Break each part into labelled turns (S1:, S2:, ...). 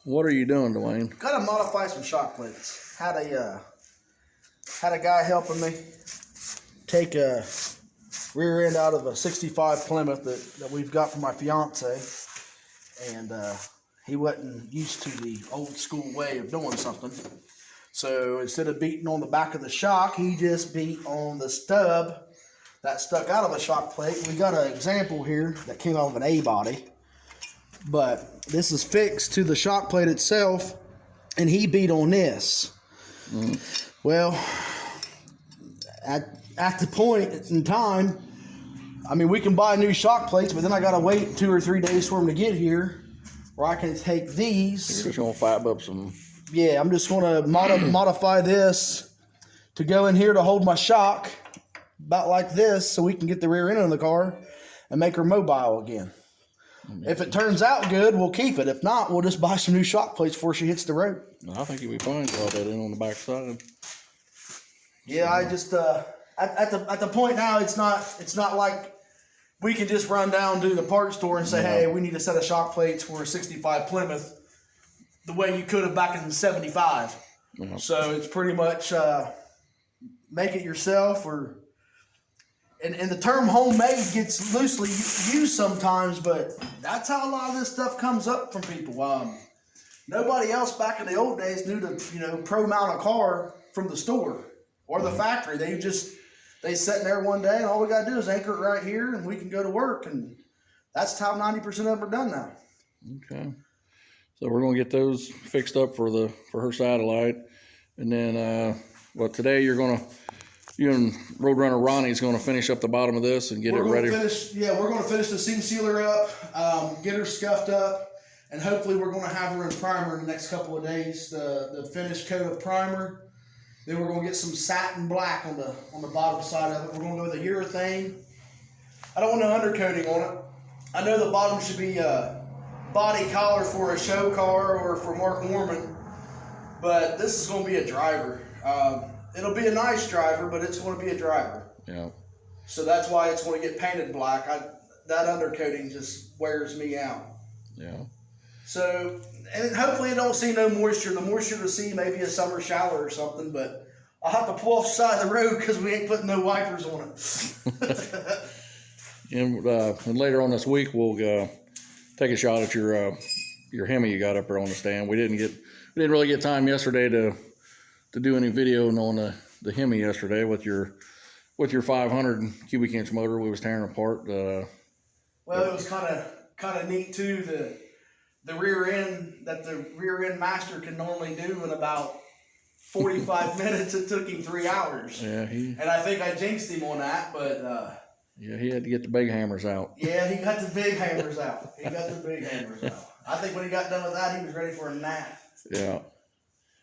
S1: What are you doing, Dwayne?
S2: Gotta modify some shock plates. Had a guy helping me take a rear end out of a 65 Plymouth that we've got for my fiance, and he wasn't used to the old school way of doing something. So instead of beating on the back of the shock, he just beat on the stub that stuck out of a shock plate. We got an example here that came out of an A body, but this is fixed to the shock plate itself, and he beat on this. Well, at the point in time, I mean, we can buy new shock plates, but then I gotta wait 2 or 3 days for them to get here, where I can take these.
S1: You're just gonna fab up some.
S2: Yeah, I'm just gonna modify this to go in here to hold my shock, about like this, so we can get the rear end of the car and make her mobile again. If it turns out good, we'll keep it. If not, we'll just buy some new shock plates before she hits the road.
S1: I think you'll be fine to all that in on the back side.
S2: Yeah, I just at the point now, it's not like we can just run down to the parts store and say, hey, we need a set of shock plates for a 65 Plymouth, the way you could have back in 75.
S1: Yeah.
S2: So it's pretty much make it yourself, or and the term homemade gets loosely used sometimes, but that's how a lot of this stuff comes up from people. Nobody else back in the old days knew to pro mount a car from the store or the factory. They sat in there one day, and all we got to do is anchor it right here, and we can go to work. And that's how 90% of them are done now.
S1: Okay. So we're gonna get those fixed up for her satellite, and then today you and Roadrunner Ronnie's gonna finish up the bottom of this and get it ready.
S2: We're gonna finish the seam sealer up, get her scuffed up, and hopefully we're gonna have her in primer in the next couple of days. The finished coat of primer. Then we're gonna get some satin black on the bottom side of it. We're gonna go with a urethane. I don't want no undercoating on it. I know the bottom should be body collar for a show car or for Mark Norman, but this is gonna be a driver. It'll be a nice driver, but it's gonna be a driver.
S1: Yeah.
S2: So that's why it's gonna get painted black. That undercoating just wears me out.
S1: Yeah.
S2: So, and hopefully it don't see no moisture. The moisture to see maybe a summer shower or something, but I'll have to pull off the side of the road because we ain't putting no wipers on it.
S1: And later on this week, we'll take a shot at your Hemi you got up there on the stand. We didn't really get time yesterday to do any video on the Hemi yesterday with your 500 cubic inch motor. We was tearing apart.
S2: Well, it was kind of neat too. The rear end that the rear end master can normally do in about 45 minutes. It took him 3 hours.
S1: Yeah,
S2: and I think I jinxed him on that, but
S1: yeah, he had to get the big hammers out.
S2: Yeah, he got the big hammers out. I think when he got done with that, he was ready for a nap.
S1: Yeah.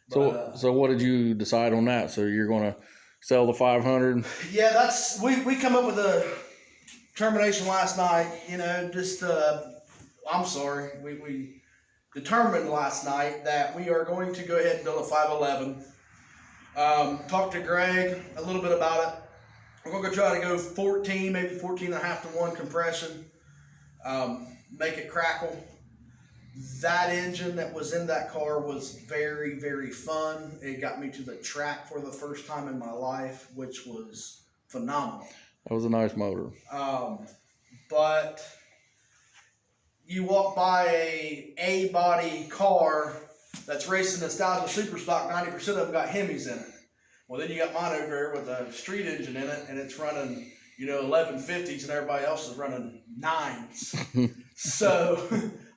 S1: So what did you decide on that? So you're going to sell the 500?
S2: Yeah, we come up with a termination last night. I'm sorry. We determined last night that we are going to go ahead and build a 511. Talked to Greg a little bit about it. We're going to try to go 14, maybe 14.5 to 1 compression. Make it crackle. That engine that was in that car was very, very fun. It got me to the track for the first time in my life, which was phenomenal.
S1: That was a nice motor.
S2: But you walk by a body car that's racing Nostalgia Super Stock, 90% of them got Hemis in it. Well, then you got mine over here with a street engine in it, and it's running, 1150s, and everybody else is running 9s. So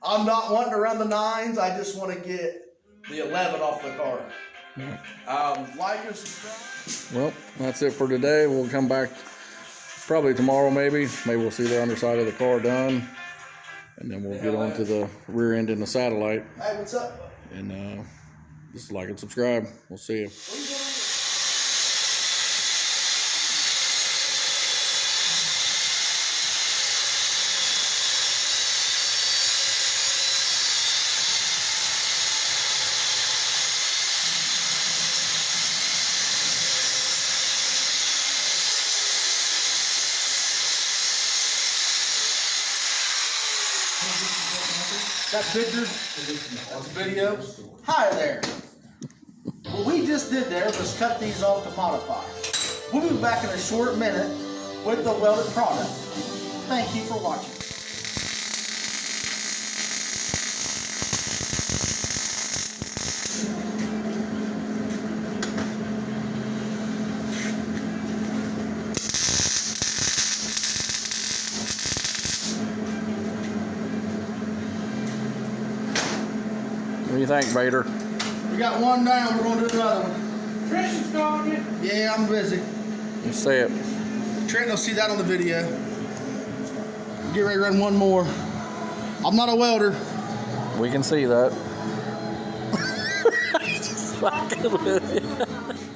S2: I'm not wanting to run the 9s. I just want to get the 11 off the car.
S1: Yeah.
S2: Like and subscribe.
S1: Well, that's it for today. We'll come back probably tomorrow, maybe. Maybe we'll see the underside of the car done, and then we'll get on to the rear end and the satellite.
S2: Hey, what's up?
S1: And just like and subscribe. We'll see you.
S2: That picture? That's a video. Hi there. What we just did there was cut these off to modify. We'll be back in a short minute with the welded product. Thank you for watching.
S1: What do you think, Vader?
S2: We got one down, we're going to do another one.
S3: Trish is calling you.
S2: Yeah, I'm busy.
S1: You say it.
S2: Trent will see that on the video. Get ready to run one more. I'm not a welder.
S1: We can see that. Just fucking with you.